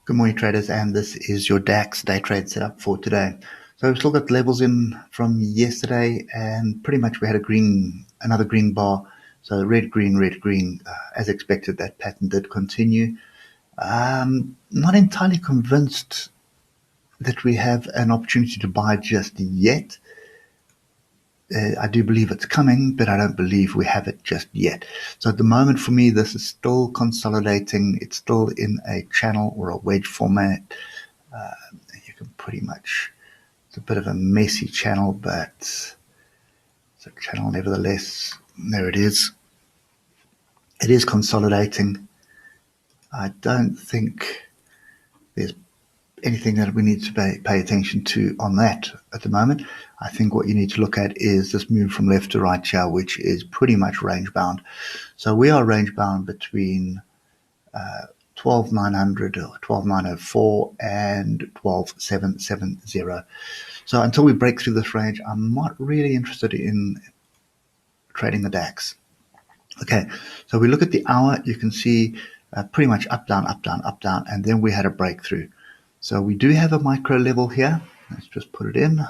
Good morning, traders, and this is your DAX day trade setup for today. So we've still got levels in from yesterday, and pretty much we had another green bar. So red, green. As expected, that pattern did continue. Not entirely convinced that we have an opportunity to buy just yet. I do believe it's coming, but I don't believe we have it just yet. So at the moment, for me, this is still consolidating. It's still in a channel or a wedge format. You can pretty much, it's a bit of a messy channel, but it's a channel nevertheless. There it is. It is consolidating. I don't think there's anything that we need to pay attention to on that at the moment. I think what you need to look at is this move from left to right here, which is pretty much range bound. So we are range bound between 12,900 or 12,904 and 12,770. So until we break through this range, I'm not really interested in trading the DAX. Okay, so we look at the hour, you can see pretty much up, down, and then we had a breakthrough. So we do have a micro level here. Let's just put it in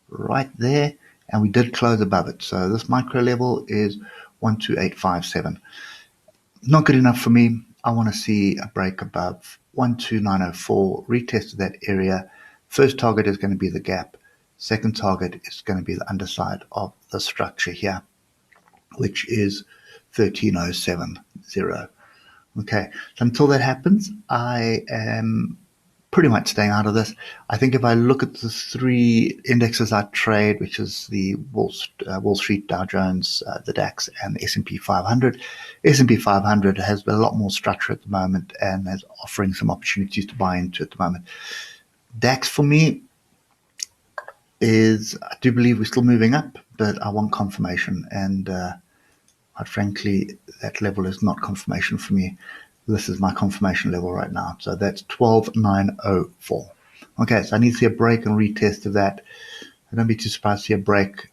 right there, and we did close above it. So this micro level is 12857. Not good enough for me. I want to see a break above 12904, retest of that area. First target is going to be the gap. Second target is going to be the underside of the structure here, which is 13070. Okay, so until that happens, I am pretty much staying out of this. I think if I look at the three indexes I trade, which is the Wall Street, Dow Jones, the DAX, and the S&P 500, S&P 500 has a lot more structure at the moment and is offering some opportunities to buy into at the moment. DAX for me is, I do believe we're still moving up, but I want confirmation, and quite frankly, that level is not confirmation for me. This is my confirmation level right now. So that's 12,904. Okay, so I need to see a break and retest of that. I don't be too surprised to see a break,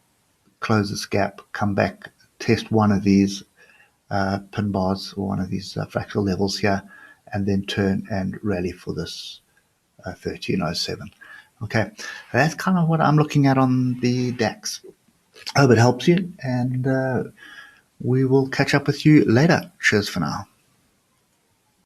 close this gap, come back, test one of these pin bars or one of these fractal levels here, and then turn and rally for this 1307. Okay, that's kind of what I'm looking at on the DAX. I hope it helps you, and we will catch up with you later. Cheers for now.